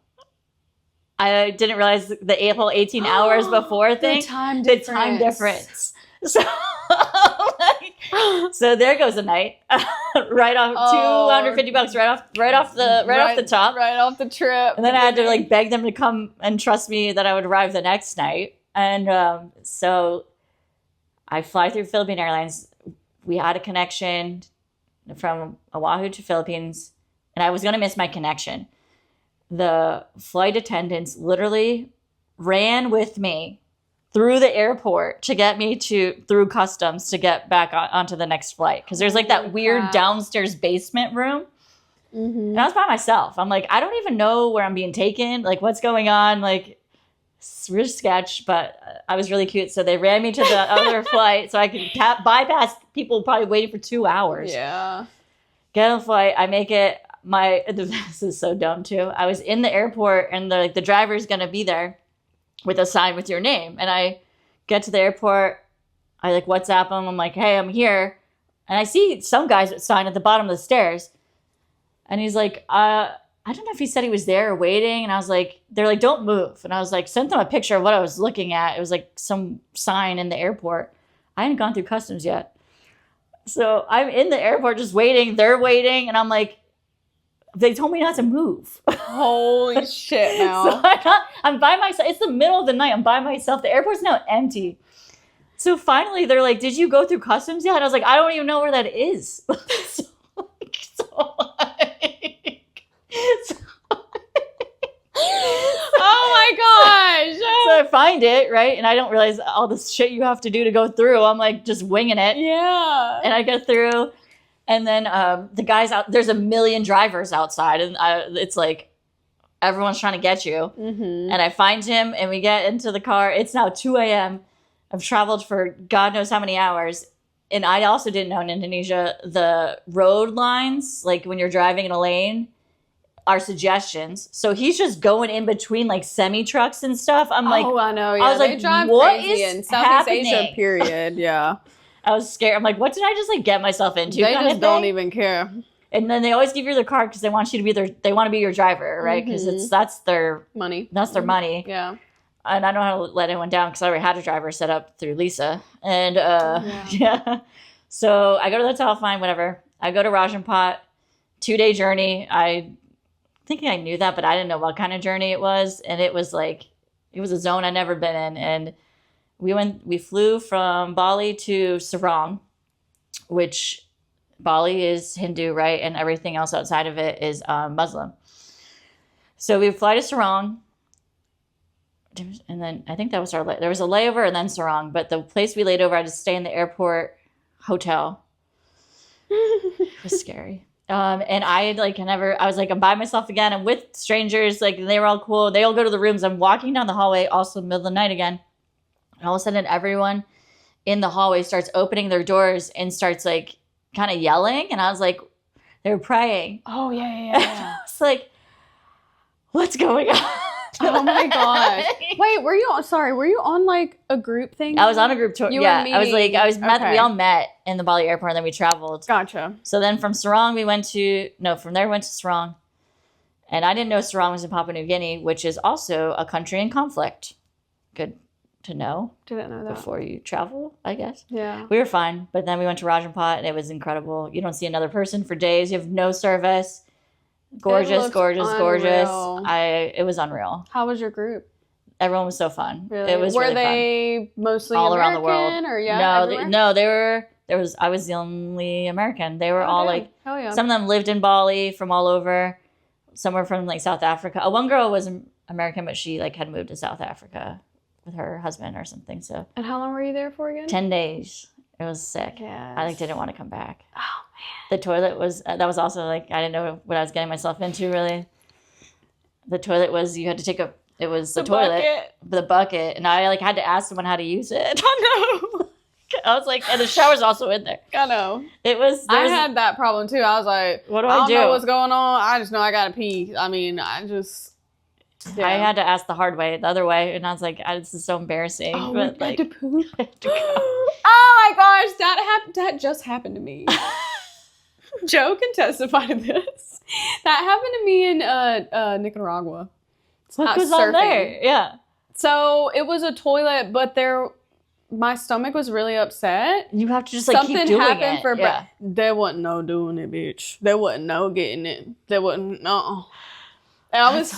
Speaker 2: I didn't realize the whole 18 hours before thing. The time difference. So, so there goes a night. Right off $250 right off the top.
Speaker 1: Right off the trip.
Speaker 2: And then I had to like beg them to come and trust me that I would arrive the next night. And so I fly through Philippine Airlines. We had a connection from Oahu to Philippines, and I was going to miss my connection. The flight attendants literally ran with me through the airport to get me through customs to get back onto the next flight. Because there's like that weird downstairs basement room. And I was by myself. I'm like, I don't even know where I'm being taken. Like, what's going on? Like, it's real sketch, but I was really cute. So they ran me to the other flight so I could bypass people probably waiting for 2 hours.
Speaker 1: Yeah.
Speaker 2: Get on the flight. I make it. This is so dumb too. I was in the airport and the driver's going to be there with a sign with your name. And I get to the airport. I like WhatsApp him. I'm like, hey, I'm here. And I see some guy's sign at the bottom of the stairs. And he's like, I don't know if he said he was there or waiting. And I was like, they're like, don't move. And I was like, sent them a picture of what I was looking at. It was like some sign in the airport. I hadn't gone through customs yet. So I'm in the airport just waiting. They're waiting. And I'm like, they told me not to move.
Speaker 1: Holy shit, now.
Speaker 2: So I'm by myself. It's the middle of the night. I'm by myself. The airport's now empty. So finally, they're like, did you go through customs yet? And I was like, I don't even know where that is.
Speaker 1: Oh my gosh.
Speaker 2: So I find it, right? And I don't realize all this shit you have to do to go through. I'm like just winging it.
Speaker 1: Yeah.
Speaker 2: And I get through. And then the guys out, there's a million drivers outside. And it's like, everyone's trying to get you. And I find him and we get into the car. It's now 2 a.m. I've traveled for God knows how many hours. And I also didn't know in Indonesia, the road lines, like when you're driving in a lane, are suggestions. So he's just going in between like semi-trucks and stuff. I'm like,
Speaker 1: oh, I know. Yeah,
Speaker 2: I was
Speaker 1: they
Speaker 2: like,
Speaker 1: drive
Speaker 2: what
Speaker 1: crazy
Speaker 2: is
Speaker 1: in Southeast Asia,
Speaker 2: happening?
Speaker 1: period. Yeah.
Speaker 2: I was scared. I'm like, what did I just like get myself into?
Speaker 1: They just don't even care.
Speaker 2: And then they always give you their card because they want you to be they want to be your driver, right? Because that's their
Speaker 1: money.
Speaker 2: That's their money.
Speaker 1: Yeah.
Speaker 2: And I don't know how to let anyone down because I already had a driver set up through Lisa. And yeah. So I go to the hotel, fine, whatever. I go to Rajanpat, 2-day journey. Thinking I knew that, but I didn't know what kind of journey it was. And it was a zone I'd never been in. And we flew from Bali to Sarong, which Bali is Hindu, right? And everything else outside of it is Muslim. So we fly to Sarong. And then I think that was there was a layover and then Sarong. But the place we laid over, I had to stay in the airport hotel. It was scary. And I was like, I'm by myself again. I'm with strangers. Like, they were all cool. They all go to the rooms. I'm walking down the hallway, also in the middle of the night again. And all of a sudden, everyone in the hallway starts opening their doors and starts like kind of yelling. And I was like, they were praying.
Speaker 1: Oh, yeah.
Speaker 2: I was like, what's going on?
Speaker 1: Oh my gosh. Wait, were you on like a group thing?
Speaker 2: I was on a group tour.
Speaker 1: We
Speaker 2: all met in the Bali airport and then we traveled.
Speaker 1: Gotcha.
Speaker 2: So then from there we went to Sarong. And I didn't know Sarong was in Papua New Guinea, which is also a country in conflict. Good to know.
Speaker 1: Didn't know that.
Speaker 2: Before you travel, I guess.
Speaker 1: Yeah.
Speaker 2: We were fine. But then we went to Rajanpat and it was incredible. You don't see another person for days. You have no service. Gorgeous. It was unreal.
Speaker 1: How was your group?
Speaker 2: Everyone was so fun.
Speaker 1: Really?
Speaker 2: It was
Speaker 1: Were
Speaker 2: really
Speaker 1: they
Speaker 2: fun.
Speaker 1: mostly
Speaker 2: all
Speaker 1: American,
Speaker 2: around the world?
Speaker 1: Or yeah,
Speaker 2: I was the only American. They were all like,
Speaker 1: hell yeah.
Speaker 2: Some of them lived in Bali from all over. Some were from like South Africa. One girl was American, but she like had moved to South Africa with her husband or something. So.
Speaker 1: And how long were you there for again?
Speaker 2: 10 days. It was sick.
Speaker 1: Yes.
Speaker 2: I like didn't want to come back.
Speaker 1: Oh
Speaker 2: The toilet was that was also like I didn't know what I was getting myself into really. The toilet was you had to take a it was the toilet
Speaker 1: bucket.
Speaker 2: the bucket and I like had to ask someone how to use it.
Speaker 1: I know.
Speaker 2: I was like, and the shower's also in there.
Speaker 1: I know.
Speaker 2: I
Speaker 1: had that problem too. I was like,
Speaker 2: what do
Speaker 1: I don't
Speaker 2: do?
Speaker 1: know what's going on. I just know I gotta pee. I mean, I
Speaker 2: had to ask the hard way, the other way, and I was like, this is so embarrassing.
Speaker 1: Oh,
Speaker 2: but
Speaker 1: I
Speaker 2: like,
Speaker 1: had to poop.
Speaker 2: I had to go.
Speaker 1: Oh my gosh, that just happened to me. Joe can testify to this. That happened to me in Nicaragua.
Speaker 2: What goes on there? Yeah.
Speaker 1: So it was a toilet, but my stomach was really upset.
Speaker 2: You have to just like keep doing
Speaker 1: happened
Speaker 2: it.
Speaker 1: for there wasn't no doing it, bitch. There wasn't no getting it. There wasn't no. And I was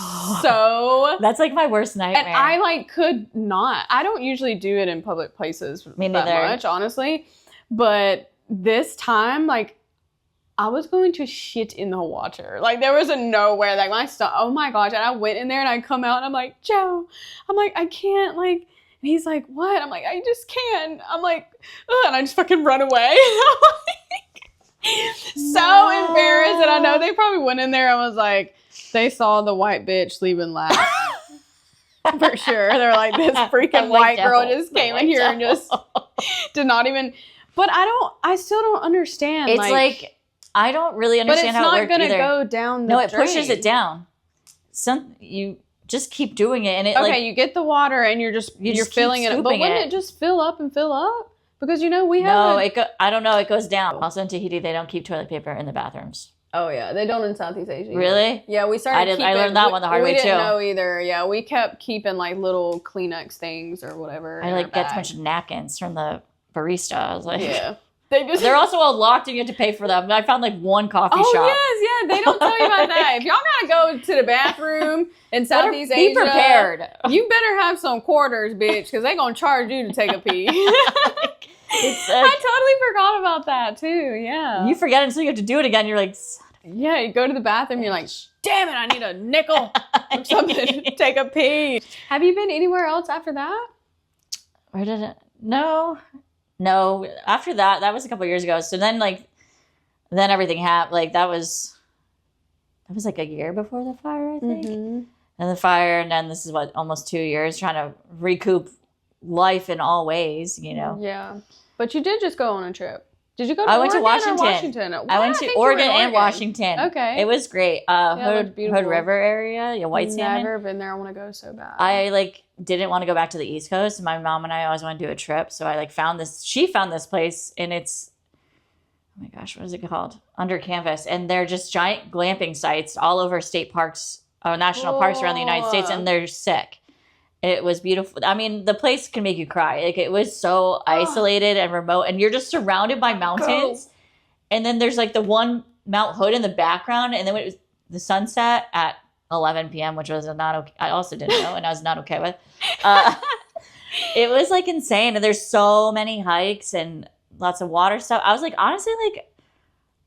Speaker 1: so.
Speaker 2: That's like my worst nightmare.
Speaker 1: And I like could not. I don't usually do it in public places
Speaker 2: Me neither.
Speaker 1: that much, honestly. But this time, like, I was going to shit in the water. Like, there was a nowhere. Like, my stomach. Oh my gosh! And I went in there and I come out and I'm like, Joe. I'm like, I can't. Like, and he's like, what? I'm like, I just can't. I'm like, ugh, and I just fucking run away. So embarrassed. And I know they probably went in there and was like. They saw the white bitch leaving last. For sure. They're like, this freaking white girl just came in here and just did not even. But I still don't understand.
Speaker 2: It's like I don't really understand how it works.
Speaker 1: But it's not
Speaker 2: going
Speaker 1: to go down the
Speaker 2: No, it
Speaker 1: drain.
Speaker 2: pushes it down. You just keep doing it. And it
Speaker 1: you get the water and you're filling it up. But wouldn't it just fill up and fill up? Because, we have.
Speaker 2: No, I don't know. It goes down. Also in Tahiti, they don't keep toilet paper in the bathrooms.
Speaker 1: Oh, yeah. They don't in Southeast Asia. Either.
Speaker 2: Really?
Speaker 1: Yeah, we started
Speaker 2: I learned that one the hard way, too.
Speaker 1: We didn't know either. Yeah, we kept keeping, like, little Kleenex things or whatever.
Speaker 2: I, like, get a bunch of napkins from the barista. I was like...
Speaker 1: Yeah.
Speaker 2: They're also all locked and you have to pay for them. I found, like, one coffee shop.
Speaker 1: Oh, yes, yeah. They don't tell you about that. If y'all gotta go to the bathroom in Southeast Asia...
Speaker 2: Be prepared.
Speaker 1: You better have some quarters, bitch, because they're gonna charge you to take a pee. I totally forgot about that, too. Yeah.
Speaker 2: You forget until you have to do it again. You're like...
Speaker 1: Yeah, you go to the bathroom, you're like, damn it, I need a nickel or something to take a pee. Have you been anywhere else after that?
Speaker 2: Where did it? No. After that was a couple years ago. So then, then everything happened. Like, that was like a year before the fire, I think. Mm-hmm. And the fire, and then this is almost 2 years trying to recoup life in all ways,
Speaker 1: Yeah. But you did just go on a trip. Did you go to
Speaker 2: I went to
Speaker 1: Washington?
Speaker 2: I went to Oregon and Washington.
Speaker 1: Okay.
Speaker 2: It was great. Hood River area, white salmon.
Speaker 1: Never been there. I want to go so bad.
Speaker 2: I didn't want to go back to the East Coast. My mom and I always want to do a trip. So I found this. She found this place and it's, oh my gosh, what is it called? Under Canvas. And they're just giant glamping sites all over state parks, national parks around the United States. And they're sick. It was beautiful. I mean, the place can make you cry. Like, it was so isolated and remote, and you're just surrounded by mountains. And then there's the one Mount Hood in the background, and then when it was the sunset at 11 p.m., which was not okay. I also didn't know, and I was not okay with. It was insane, and there's so many hikes and lots of water stuff. I was honestly,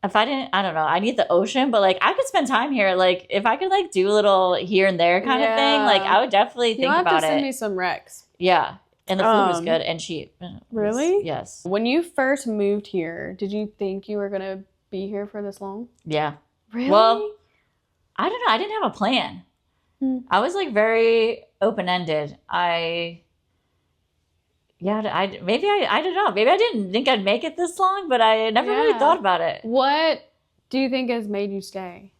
Speaker 2: if I didn't, I don't know, I need the ocean, but I could spend time here. If I could do a little here and there kind of thing, I would definitely think about it. You'll have to send
Speaker 1: me some recs.
Speaker 2: Yeah. And the food was good and cheap.
Speaker 1: Really?
Speaker 2: Yes.
Speaker 1: When you first moved here, did you think you were going to be here for this long?
Speaker 2: Yeah.
Speaker 1: Really?
Speaker 2: Well, I don't know. I didn't have a plan. I was very open-ended. I don't know. Maybe I didn't think I'd make it this long, but I never really thought about it.
Speaker 1: What do you think has made you stay?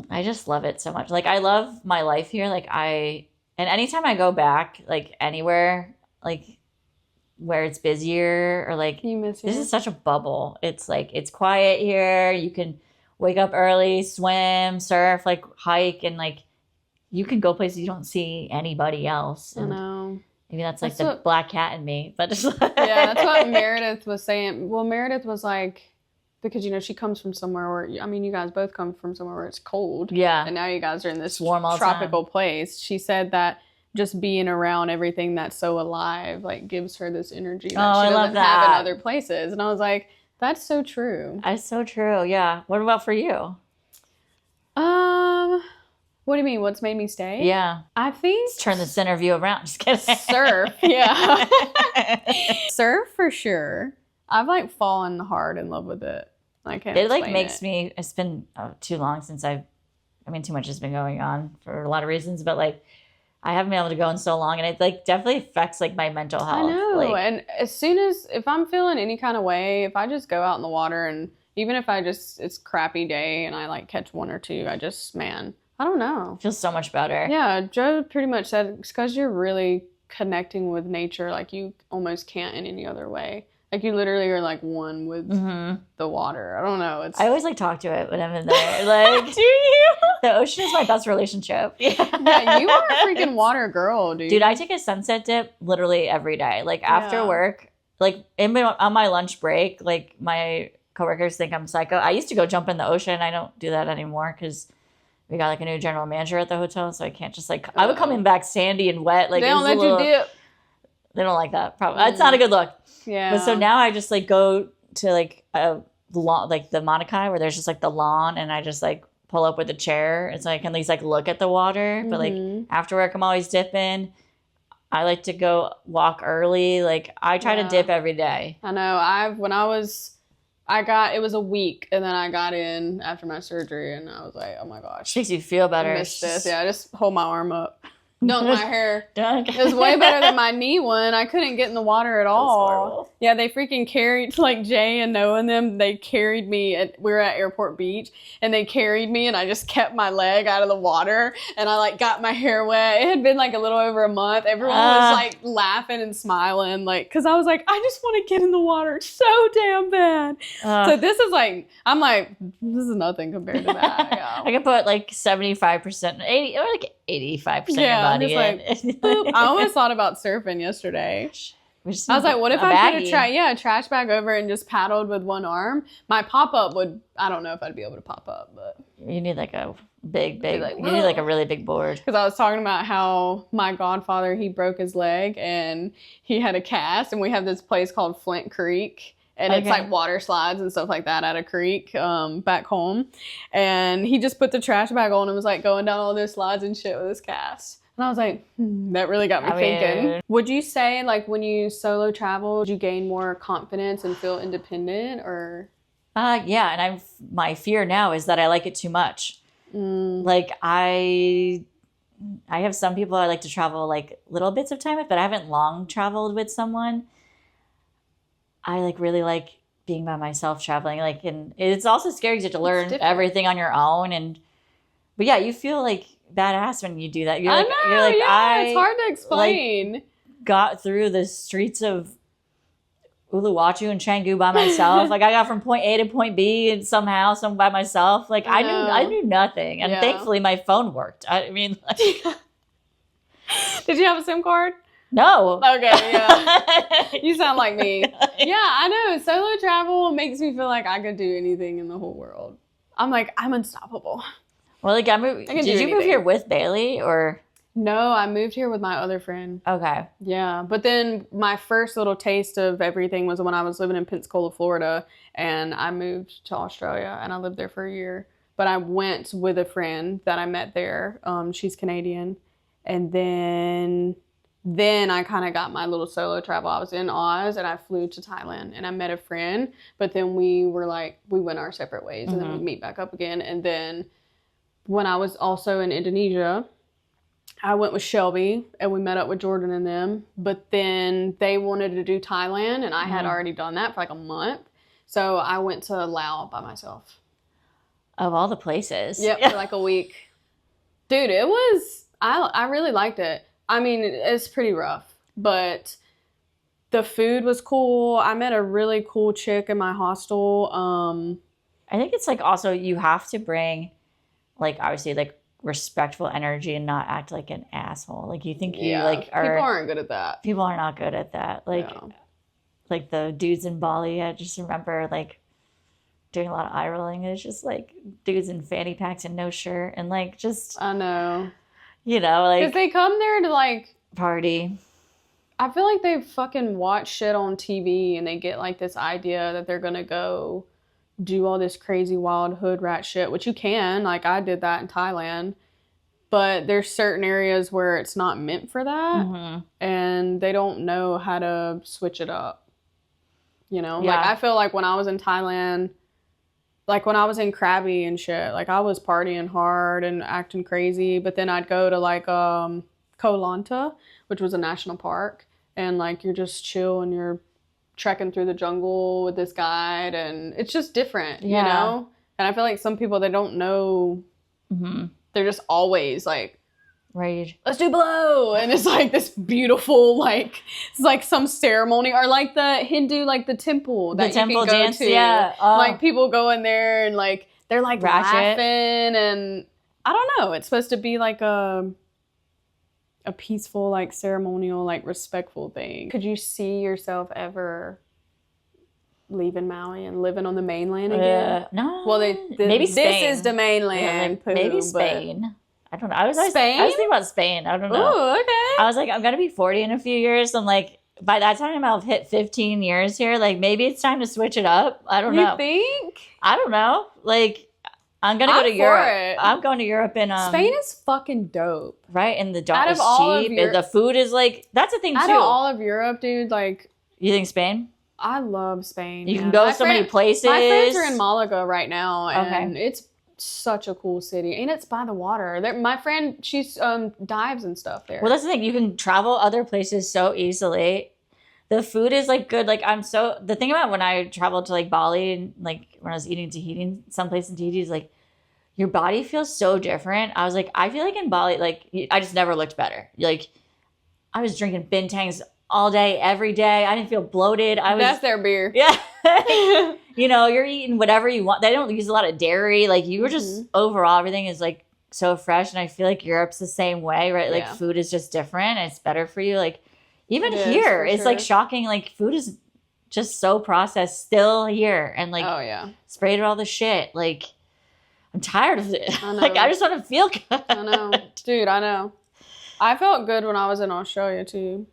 Speaker 2: I just love it so much. I love my life here. And anytime I go back, anywhere, where it's busier or
Speaker 1: you miss
Speaker 2: this is such a bubble. It's it's quiet here. You can wake up early, swim, surf, hike, and you can go places you don't see anybody else. And
Speaker 1: I know.
Speaker 2: Maybe that's the black cat in me. But just
Speaker 1: yeah, that's what Meredith was saying. Well, Meredith was because, she comes from somewhere where, you guys both come from somewhere where it's cold.
Speaker 2: Yeah.
Speaker 1: And now you guys are in this
Speaker 2: warm
Speaker 1: tropical place. She said that just being around everything that's so alive, gives her this energy that she doesn't have in other places. And I was like, that's so true.
Speaker 2: That's so true, yeah. What about for you?
Speaker 1: What do you mean? What's made me stay?
Speaker 2: Yeah.
Speaker 1: I think
Speaker 2: Let's turn this interview around. Just kidding.
Speaker 1: surf. Yeah. Surf for sure. I've like fallen hard in love with it. I can't
Speaker 2: It like
Speaker 1: explain
Speaker 2: makes
Speaker 1: it.
Speaker 2: me, it's been too long since I mean, too much has been going on for a lot of reasons, but like I haven't been able to go in so long, and it like definitely affects like my mental health.
Speaker 1: I know.
Speaker 2: Like,
Speaker 1: And as soon as, if I'm feeling any kind of way, if I just go out in the water, and even if it's crappy day and I like catch one or two, I just, man, I don't know.
Speaker 2: it feels so much better.
Speaker 1: Yeah, Joe pretty much said it's because you're really connecting with nature like you almost can't in any other way. Like you literally are like one with the water. I don't know.
Speaker 2: I always like talk to it when I'm in there. Like,
Speaker 1: do you?
Speaker 2: The ocean is my best relationship.
Speaker 1: Yeah, you are a freaking water girl, dude.
Speaker 2: Dude, I take a sunset dip literally every day. Like after work, like on my lunch break, like my coworkers think I'm psycho. I used to go jump in the ocean. I don't do that anymore because we got like a new general manager at the hotel, so I can't just like. I would come in back sandy and wet. Like
Speaker 1: they don't let you dip.
Speaker 2: They don't like that. Probably it's not a good look.
Speaker 1: Yeah.
Speaker 2: But so now I just like go to like a lawn, like the Monaco, where there's just like the lawn, and I just like pull up with a chair, and so I can at least like look at the water. But like after work, I'm always dipping. I like to go walk early. Like I try to dip every day.
Speaker 1: I know. It was a week, and then I got in after my surgery, and I was like, oh my gosh.
Speaker 2: Makes you feel better.
Speaker 1: I missed this. Yeah, I just hold my arm up. Dunk my hair.
Speaker 2: Dunk.
Speaker 1: It was way better than my knee one. I couldn't get in the water at all. Yeah, they freaking carried, like Jay and Noah and them, they carried me. We were at Airport Beach, and they carried me, and I just kept my leg out of the water, and I like got my hair wet. It had been like a little over a month. Everyone was like laughing and smiling, like, because I was like, I just want to get in the water so damn bad. So this is like, I'm like, this is nothing compared to that. Yeah.
Speaker 2: I can put like 75%, 80, or like 85% of your body in.
Speaker 1: Like, I almost thought about surfing yesterday. I was like, what if I put a trash bag over and just paddled with one arm? My pop-up would, I don't know if I'd be able to pop up, but.
Speaker 2: You need like a big, you need like a really big board.
Speaker 1: Because I was talking about how my godfather, he broke his leg and he had a cast, and we have this place called Flint Creek. And it's like water slides and stuff like that at a creek back home. And he just put the trash bag on and was like going down all those slides and shit with his cast. And I was like, that really got me thinking. Would you say like when you solo travel, did you gain more confidence and feel independent or?
Speaker 2: Yeah. And my fear now is that I like it too much. Like I have some people I like to travel like little bits of time with, but I haven't long traveled with someone. I like really like being by myself traveling, like, and it's also scary to learn everything on your own. But yeah, you feel like badass when you do that. You're like,
Speaker 1: it's hard to explain.
Speaker 2: Like, got through the streets of Uluwatu and Canggu by myself. Like I got from point A to point B and somehow by myself. Like I knew nothing, and thankfully my phone worked. I mean, like,
Speaker 1: did you have a SIM card?
Speaker 2: No.
Speaker 1: Okay, yeah. You sound like me. Yeah, I know. Solo travel makes me feel like I could do anything in the whole world. I'm like, I'm unstoppable.
Speaker 2: Well, like did you move here with Bailey or?
Speaker 1: No, I moved here with my other friend.
Speaker 2: Okay.
Speaker 1: Yeah, but then my first little taste of everything was when I was living in Pensacola, Florida, and I moved to Australia, and I lived there for a year. But I went with a friend that I met there. She's Canadian. And then I kind of got my little solo travel. I was in Oz and I flew to Thailand and I met a friend, but then we went our separate ways and then we meet back up again. And then when I was also in Indonesia, I went with Shelby and we met up with Jordan and them, but then they wanted to do Thailand and I had already done that for like a month. So I went to Laos by myself.
Speaker 2: Of all the places.
Speaker 1: Yep, for like a week. Dude, I really liked it. I mean, it's pretty rough, but the food was cool. I met a really cool chick in my hostel.
Speaker 2: I think it's like also you have to bring like obviously like respectful energy and not act like an asshole. Like you think you like are.
Speaker 1: People aren't good at that.
Speaker 2: People are not good at that. Like the dudes in Bali, I just remember like doing a lot of eye rolling. It's just like dudes in fanny packs and no shirt and like just.
Speaker 1: I know.
Speaker 2: You know, like...
Speaker 1: Because they come there to, like...
Speaker 2: Party.
Speaker 1: I feel like they fucking watch shit on TV and they get, like, this idea that they're gonna go do all this crazy wild hood rat shit, which you can. Like, I did that in Thailand. but there's certain areas where it's not meant for that,
Speaker 2: Mm-hmm.
Speaker 1: and they don't know how to switch it up. You know,
Speaker 2: Yeah.
Speaker 1: like I feel like when I was in Thailand, like when I was in Krabi and shit, like I was partying hard and acting crazy, but then I'd go to like Koh Lanta, which was a national park, and like you're just chill and you're trekking through the jungle with this guide, and it's just different,
Speaker 2: Yeah.
Speaker 1: you know? And I feel like some people, they don't know,
Speaker 2: Mm-hmm.
Speaker 1: they're just always like,
Speaker 2: Right.
Speaker 1: let's do blow, and it's like this beautiful, like it's like some ceremony, or like the Hindu, like the temple that
Speaker 2: The temple
Speaker 1: you can go
Speaker 2: dance,
Speaker 1: to.
Speaker 2: yeah. Oh.
Speaker 1: Like people go in there and like they're like
Speaker 2: Ratchet.
Speaker 1: laughing, and I don't know. It's supposed to be like a peaceful, like ceremonial, like respectful thing. Could you see yourself ever leaving Maui and living on the mainland again?
Speaker 2: No.
Speaker 1: Well,
Speaker 2: maybe Spain.
Speaker 1: This is the mainland.
Speaker 2: Yeah, maybe
Speaker 1: poo,
Speaker 2: Spain. I don't know.
Speaker 1: Spain?
Speaker 2: I was thinking about Spain. I don't know.
Speaker 1: Oh, okay.
Speaker 2: I was like, I'm gonna be 40 in a few years. I'm like, by that time I'll have hit 15 years here. Like maybe it's time to switch it up. I don't know.
Speaker 1: You think?
Speaker 2: I don't know. Like I'm gonna go to
Speaker 1: for
Speaker 2: Europe.
Speaker 1: it.
Speaker 2: I'm going to Europe in
Speaker 1: Spain is fucking dope.
Speaker 2: right, and the
Speaker 1: Out
Speaker 2: job
Speaker 1: of
Speaker 2: is
Speaker 1: all of
Speaker 2: cheap.
Speaker 1: Europe-
Speaker 2: The food is like that's a thing
Speaker 1: Out
Speaker 2: too.
Speaker 1: of all of Europe, dude, like
Speaker 2: You think Spain?
Speaker 1: I love Spain.
Speaker 2: You can
Speaker 1: man.
Speaker 2: go
Speaker 1: My
Speaker 2: so many places.
Speaker 1: My friends are in Malaga right now, and
Speaker 2: Okay.
Speaker 1: it's such a cool city, and it's by the water. My friend, she's dives and stuff there.
Speaker 2: Well, that's the thing. You can travel other places so easily. The food is like good. Like the thing about when I traveled to like Bali and like when I was eating Tahiti, some place in Tahiti is like your body feels so different. I was like, I feel like in Bali, like I just never looked better. Like I was drinking bintangs all day, every day. I didn't feel bloated.
Speaker 1: That's their beer.
Speaker 2: Yeah. You know, you're eating whatever you want. They don't use a lot of dairy. Like you were just overall, everything is like so fresh. And I feel like Europe's the same way, right? Like food is just different and it's better for you. Like even
Speaker 1: It is,
Speaker 2: here,
Speaker 1: for
Speaker 2: it's like
Speaker 1: sure.
Speaker 2: shocking. Like food is just so processed still here and like
Speaker 1: Oh yeah,
Speaker 2: sprayed with all the shit. Like I'm tired of it.
Speaker 1: I know.
Speaker 2: Like I just want to feel good.
Speaker 1: I know, dude. I know. I felt good when I was in Australia too.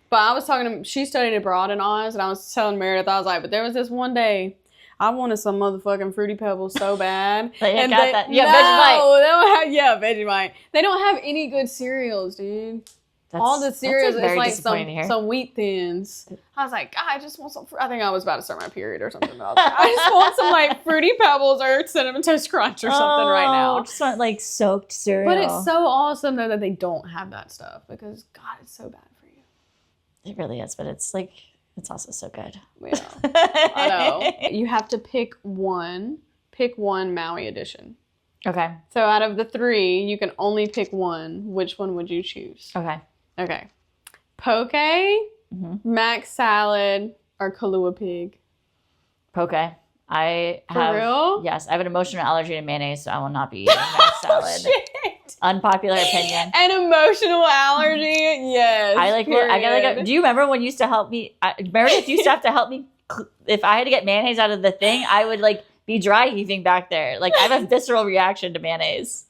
Speaker 1: But I was talking to, she studied abroad in Oz, and I was telling Meredith, I was like, but there was this one day, I wanted some motherfucking Fruity Pebbles so bad.
Speaker 2: Like,
Speaker 1: and
Speaker 2: got that. Yeah, Vegemite.
Speaker 1: they don't have, yeah, Vegemite. They don't have any good cereals, dude. All the cereals,
Speaker 2: very
Speaker 1: it's like
Speaker 2: disappointing to hear.
Speaker 1: some wheat thins. I was like, God, I just want some, I think I was about to start my period or something. But I was like, I just want some like Fruity Pebbles or Cinnamon Toast Crunch or something right now.
Speaker 2: Just want like soaked cereal.
Speaker 1: But it's so awesome though that they don't have that stuff, because God, it's so bad for you.
Speaker 2: It really is, but it's like it's also so good.
Speaker 1: Yeah, I know. You have to pick one Maui edition.
Speaker 2: Okay.
Speaker 1: So out of the 3, you can only pick one. Which one would you choose?
Speaker 2: Okay.
Speaker 1: Okay. Poke, mac salad, or Kahlua pig?
Speaker 2: Poke. I
Speaker 1: For
Speaker 2: have
Speaker 1: real?
Speaker 2: Yes, I have an emotional allergy to mayonnaise, so I will not be eating that salad.
Speaker 1: Oh, shit.
Speaker 2: Unpopular opinion.
Speaker 1: An emotional allergy? Yes.
Speaker 2: I got like
Speaker 1: period.
Speaker 2: do you remember when you used to help me? Meredith used to have to help me if I had to get mayonnaise out of the thing, I would like be dry heaving back there. Like I have a visceral reaction to mayonnaise.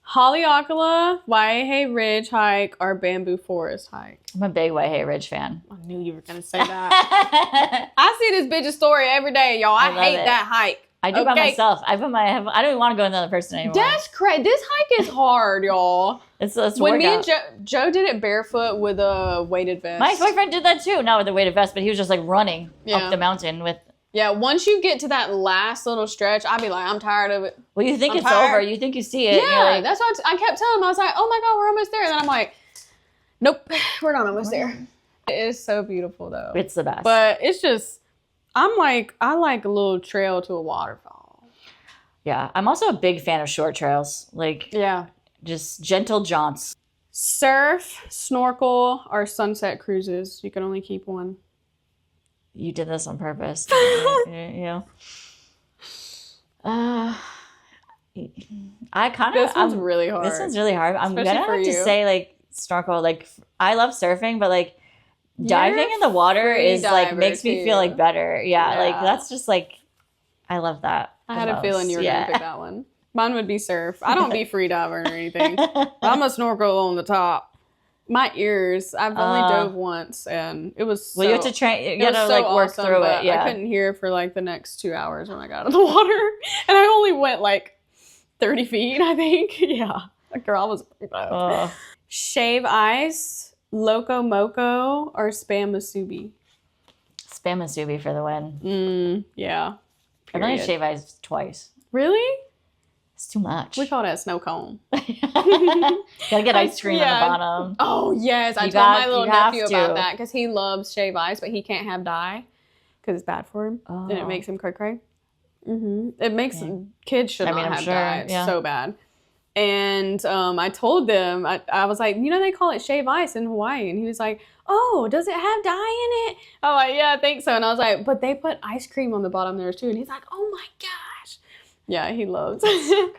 Speaker 1: Haleakala, Waihe Ridge hike, or Bamboo Forest hike?
Speaker 2: I'm a big Waihe Ridge fan.
Speaker 1: I knew you were going to say that. I see this bitch's story every day, y'all. I
Speaker 2: love
Speaker 1: hate
Speaker 2: it.
Speaker 1: that hike.
Speaker 2: I do by myself. I don't even want to go with another person anymore.
Speaker 1: That's crazy. This hike is hard, y'all.
Speaker 2: It's
Speaker 1: When me and
Speaker 2: workout.
Speaker 1: Joe did it barefoot with a weighted vest.
Speaker 2: My boyfriend did that too, not with a weighted vest, but he was just like running
Speaker 1: Yeah.
Speaker 2: up the mountain with.
Speaker 1: Yeah, once you get to that last little stretch, I'd be like, I'm tired of it.
Speaker 2: Well, you think
Speaker 1: I'm
Speaker 2: it's
Speaker 1: tired.
Speaker 2: over, you think you see it. and you're
Speaker 1: Yeah,
Speaker 2: like,
Speaker 1: that's what I kept telling him. I was like, oh my God, we're almost there. And then I'm like, nope, we're not almost there. It is so beautiful though.
Speaker 2: it's the best.
Speaker 1: But it's just, I like a little trail to a waterfall.
Speaker 2: Yeah, I'm also a big fan of short trails, like
Speaker 1: Yeah.
Speaker 2: just gentle jaunts.
Speaker 1: Surf, snorkel, or sunset cruises. You can only keep one.
Speaker 2: You did this on purpose. Yeah. I kind of.
Speaker 1: This one's really hard.
Speaker 2: This one's really hard. I'm
Speaker 1: Especially
Speaker 2: gonna
Speaker 1: for
Speaker 2: have to
Speaker 1: you.
Speaker 2: say like snorkel. Like I love surfing, but like diving in the water
Speaker 1: free
Speaker 2: is like
Speaker 1: diver,
Speaker 2: makes me feel
Speaker 1: too.
Speaker 2: like better. Yeah, like
Speaker 1: Yeah.
Speaker 2: that's just like I love that.
Speaker 1: I
Speaker 2: the
Speaker 1: had a
Speaker 2: most.
Speaker 1: feeling you were
Speaker 2: Yeah.
Speaker 1: going to pick that one. Mine would be surf. I don't be free diver or anything. I'm a snorkel on the top. My ears, I've only dove once, and it was so,
Speaker 2: Well, you have to train. You
Speaker 1: it was
Speaker 2: gotta
Speaker 1: so
Speaker 2: like work
Speaker 1: awesome,
Speaker 2: through
Speaker 1: but
Speaker 2: it. Yeah.
Speaker 1: I couldn't hear for like the next 2 hours when I got out of the water. And I only went like 30 feet, I think. Yeah. Girl, I was pretty bad. Shave Ice, Loco Moco, or Spam Musubi?
Speaker 2: Spam Musubi for the win.
Speaker 1: Yeah.
Speaker 2: I've only had Shave Ice twice.
Speaker 1: Really?
Speaker 2: It's too much.
Speaker 1: We call that a snow cone.
Speaker 2: Gotta get ice cream at the bottom.
Speaker 1: Oh, yes. I told my little nephew about that because he loves Shave Ice, but he can't have dye because it's bad for him. And it makes him cray-cray. It makes kids should not have dye. It's so bad. And I told them, I was like, you know, they call it Shave Ice in Hawaii. And he was like, oh, does it have dye in it? I'm like, yeah, I think so. And I was like, but they put ice cream on the bottom there too. And he's like, oh my gosh. Yeah, he loves it.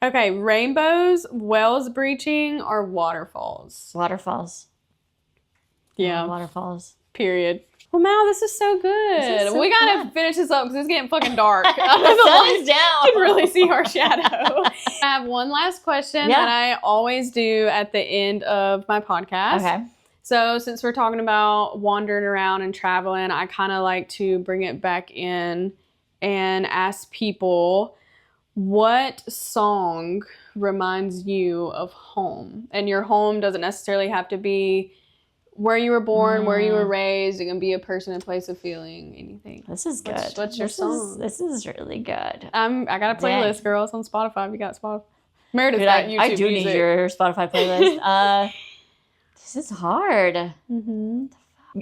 Speaker 1: Okay, rainbows, wells breaching, or waterfalls?
Speaker 2: Waterfalls.
Speaker 1: Yeah.
Speaker 2: Waterfalls.
Speaker 1: Period. Well, Mal, this is so good. We gotta finish this up because it's getting fucking dark.
Speaker 2: Sun is down.
Speaker 1: You can really see our shadow. I have one last question that I always do at the end of my podcast. Okay. So since we're talking about wandering around and traveling, I kind of like to bring it back in and ask people, what song reminds you of home? And your home doesn't necessarily have to be where you were born, where you were raised. It can be a person, a place, a feeling, anything.
Speaker 2: This is good.
Speaker 1: What's your song?
Speaker 2: This is really good.
Speaker 1: I got a playlist, girl. It's on Spotify. You got Spotify. Meredith got YouTube
Speaker 2: I do
Speaker 1: music.
Speaker 2: need your Spotify playlist. This is hard.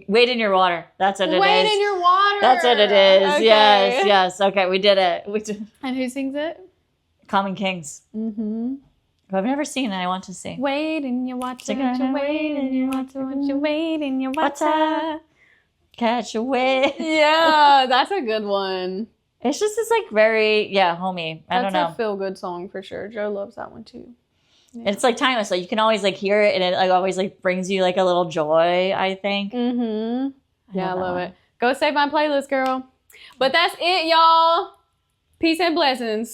Speaker 2: Wade in your water. That's what it is.
Speaker 1: Wade in your water.
Speaker 2: That's what it is. Okay. Yes. Okay, we did it.
Speaker 1: And who sings it?
Speaker 2: Common Kings. I've never seen it. I want to see.
Speaker 1: Wade in your water. Wade in your water. Wade in your water.
Speaker 2: Catch a wave.
Speaker 1: Yeah, that's a good one.
Speaker 2: It's just, it's like very, homey. I don't know.
Speaker 1: That's a feel-good song for sure. Joe loves that one too.
Speaker 2: Yeah. It's like timeless. Like you can always like hear it and it like always like brings you like a little joy, I think.
Speaker 1: Yeah, I love it. Go save my playlist, girl. But that's it, y'all. Peace and blessings.